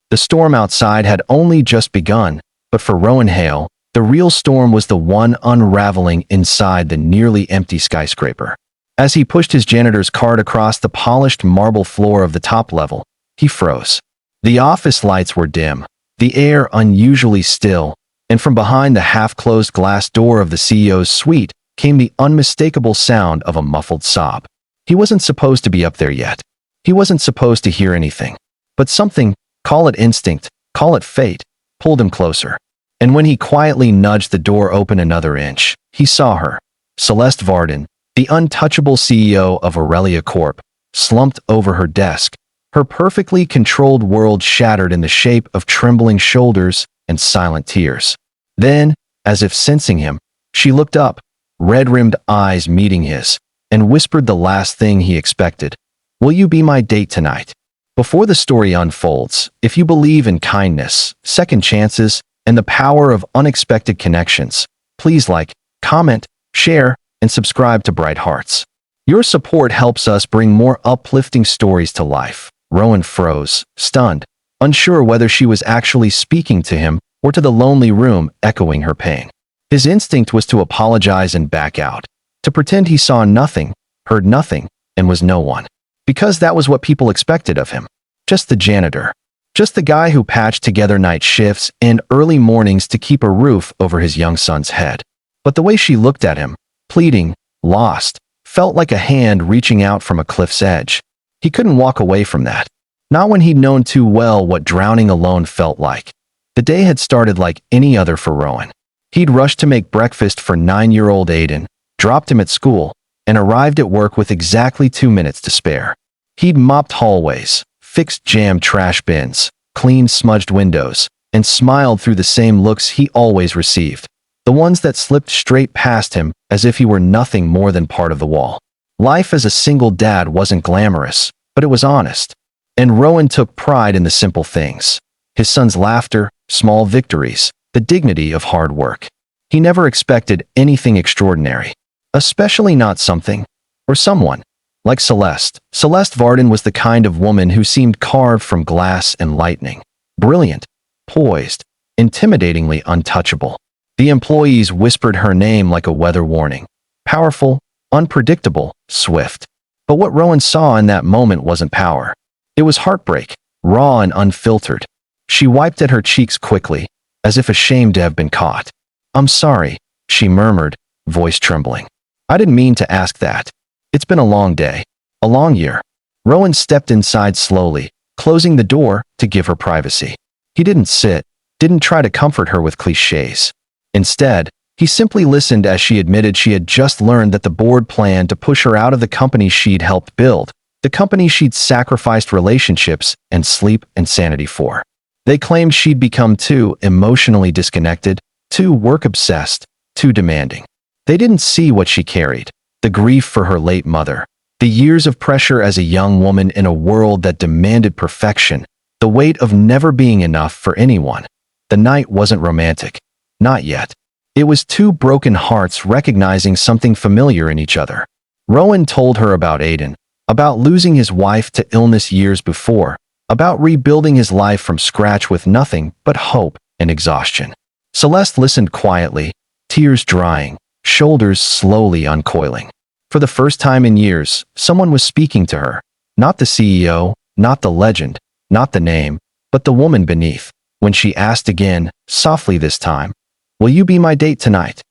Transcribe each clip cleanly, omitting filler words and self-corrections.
The storm outside had only just begun, but for Rowan Hale, the real storm was the one unraveling inside the nearly empty skyscraper. As he pushed his janitor's cart across the polished marble floor of the top level, he froze. The office lights were dim, the air unusually still, and from behind the half-closed glass door of the CEO's suite came the unmistakable sound of a muffled sob. He wasn't supposed to be up there yet. He wasn't supposed to hear anything. But something, call it instinct, call it fate, pulled him closer. And when he quietly nudged the door open another inch, he saw her, Celeste Varden, the untouchable CEO of Aurelia Corp., slumped over her desk, her perfectly controlled world shattered in the shape of trembling shoulders and silent tears. Then, as if sensing him, she looked up, red-rimmed eyes meeting his, and whispered the last thing he expected. "Will you be my date tonight?" Before the story unfolds, if you believe in kindness, second chances, and the power of unexpected connections, please like, comment, share, and subscribe to Bright Hearts. Your support helps us bring more uplifting stories to life. Rowan froze, stunned, unsure whether she was actually speaking to him or to the lonely room echoing her pain. His instinct was to apologize and back out, to pretend he saw nothing, heard nothing, and was no one. Because that was what people expected of him. Just the janitor. Just the guy who patched together night shifts and early mornings to keep a roof over his young son's head. But the way she looked at him, pleading, lost, felt like a hand reaching out from a cliff's edge. He couldn't walk away from that. Not when he'd known too well what drowning alone felt like. The day had started like any other for Rowan. He'd rushed to make breakfast for 9-year-old Aiden, dropped him at school, and arrived at work with exactly 2 minutes to spare. He'd mopped hallways, fixed jammed trash bins, cleaned smudged windows, and smiled through the same looks he always received, the ones that slipped straight past him as if he were nothing more than part of the wall. Life as a single dad wasn't glamorous, but it was honest. And Rowan took pride in the simple things. His son's laughter, small victories, the dignity of hard work. He never expected anything extraordinary, especially not something, or someone, like Celeste. Celeste Varden was the kind of woman who seemed carved from glass and lightning. Brilliant, poised, intimidatingly untouchable. The employees whispered her name like a weather warning. Powerful, unpredictable, swift. But what Rowan saw in that moment wasn't power. It was heartbreak, raw and unfiltered. She wiped at her cheeks quickly, as if ashamed to have been caught. "I'm sorry," she murmured, voice trembling. "I didn't mean to ask that. It's been a long day, a long year." Rowan stepped inside slowly, closing the door to give her privacy. He didn't sit, didn't try to comfort her with cliches. Instead, he simply listened as she admitted she had just learned that the board planned to push her out of the company she'd helped build, the company she'd sacrificed relationships and sleep and sanity for. They claimed she'd become too emotionally disconnected, too work-obsessed, too demanding. They didn't see what she carried, the grief for her late mother, the years of pressure as a young woman in a world that demanded perfection, the weight of never being enough for anyone. The night wasn't romantic. Not yet. It was two broken hearts recognizing something familiar in each other. Rowan told her about Aiden, about losing his wife to illness years before, about rebuilding his life from scratch with nothing but hope and exhaustion. Celeste listened quietly, tears drying, shoulders slowly uncoiling. For the first time in years, someone was speaking to her. Not the CEO, not the legend, not the name, but the woman beneath. When she asked again, softly this time, "Will you be my date tonight?"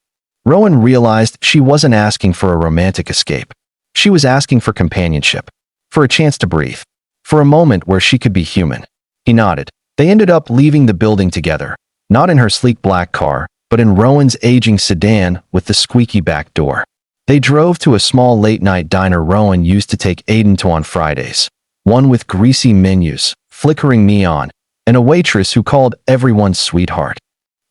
Rowan realized she wasn't asking for a romantic escape. She was asking for companionship, for a chance to breathe, for a moment where she could be human. He nodded. They ended up leaving the building together, not in her sleek black car, but in Rowan's aging sedan with the squeaky back door. They drove to a small late-night diner Rowan used to take Aiden to on Fridays, one with greasy menus, flickering neon, and a waitress who called everyone sweetheart.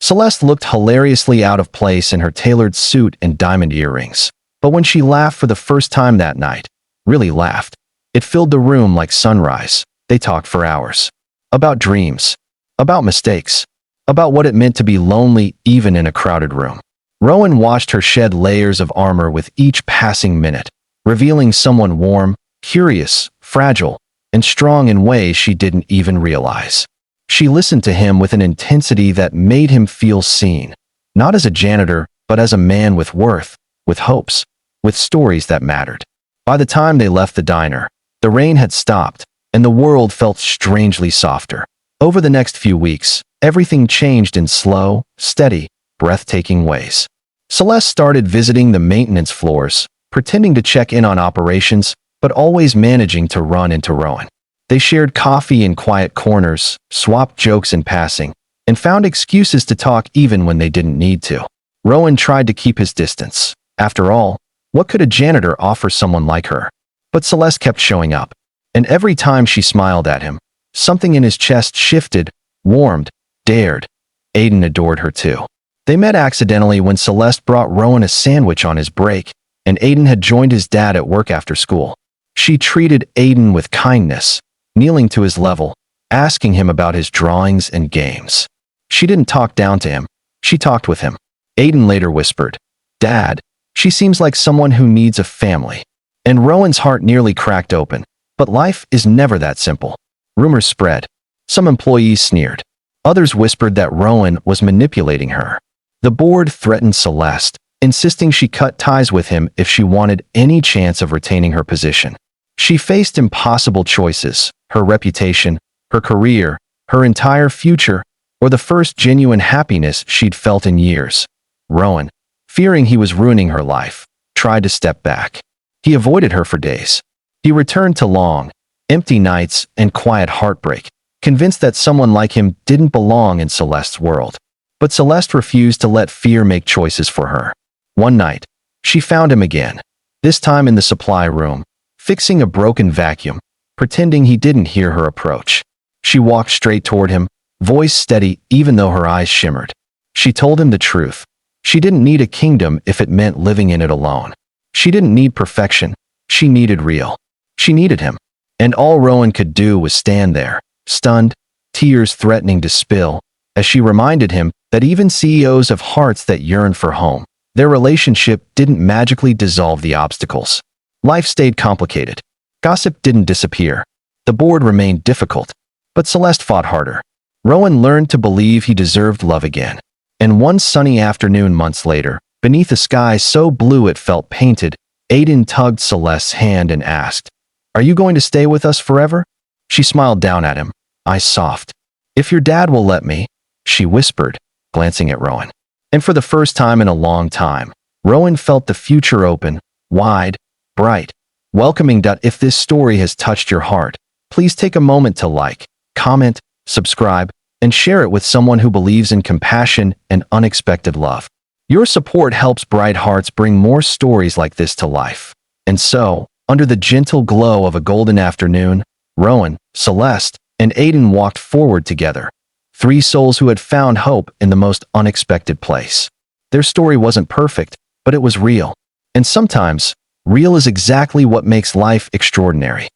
Celeste looked hilariously out of place in her tailored suit and diamond earrings. But when she laughed for the first time that night, really laughed, it filled the room like sunrise. They talked for hours. About dreams. About mistakes. About what it meant to be lonely even in a crowded room. Rowan watched her shed layers of armor with each passing minute, revealing someone warm, curious, fragile, and strong in ways she didn't even realize. She listened to him with an intensity that made him feel seen, not as a janitor, but as a man with worth, with hopes, with stories that mattered. By the time they left the diner, the rain had stopped, and the world felt strangely softer. Over the next few weeks, everything changed in slow, steady, breathtaking ways. Celeste started visiting the maintenance floors, pretending to check in on operations, but always managing to run into Rowan. They shared coffee in quiet corners, swapped jokes in passing, and found excuses to talk even when they didn't need to. Rowan tried to keep his distance. After all, what could a janitor offer someone like her? But Celeste kept showing up, and every time she smiled at him, something in his chest shifted, warmed, dared. Aiden adored her too. They met accidentally when Celeste brought Rowan a sandwich on his break, and Aiden had joined his dad at work after school. She treated Aiden with kindness, kneeling to his level, asking him about his drawings and games. She didn't talk down to him, she talked with him. Aiden later whispered, "Dad, she seems like someone who needs a family." And Rowan's heart nearly cracked open. But life is never that simple. Rumors spread. Some employees sneered. Others whispered that Rowan was manipulating her. The board threatened Celeste, insisting she cut ties with him if she wanted any chance of retaining her position. She faced impossible choices: her reputation, her career, her entire future, or the first genuine happiness she'd felt in years. Rowan, fearing he was ruining her life, tried to step back. He avoided her for days. He returned to long, empty nights and quiet heartbreak, convinced that someone like him didn't belong in Celeste's world. But Celeste refused to let fear make choices for her. One night, she found him again, this time in the supply room, fixing a broken vacuum, pretending he didn't hear her approach. She walked straight toward him, voice steady even though her eyes shimmered. She told him the truth. She didn't need a kingdom if it meant living in it alone. She didn't need perfection. She needed real. She needed him. And all Rowan could do was stand there, stunned, tears threatening to spill, as she reminded him that even CEOs have hearts that yearn for home. Their relationship didn't magically dissolve the obstacles. Life stayed complicated. Gossip didn't disappear. The board remained difficult. But Celeste fought harder. Rowan learned to believe he deserved love again. And one sunny afternoon months later, beneath a sky so blue it felt painted, Aiden tugged Celeste's hand and asked, "Are you going to stay with us forever?" She smiled down at him, eyes soft. "If your dad will let me," she whispered, glancing at Rowan. And for the first time in a long time, Rowan felt the future open, wide, bright, welcoming. If this story has touched your heart, please take a moment to like, comment, subscribe, and share it with someone who believes in compassion and unexpected love. Your support helps bright hearts bring more stories like this to life. And so, under the gentle glow of a golden afternoon, Rowan, Celeste, and Aiden walked forward together. Three souls who had found hope in the most unexpected place. Their story wasn't perfect, but it was real. And sometimes, real is exactly what makes life extraordinary.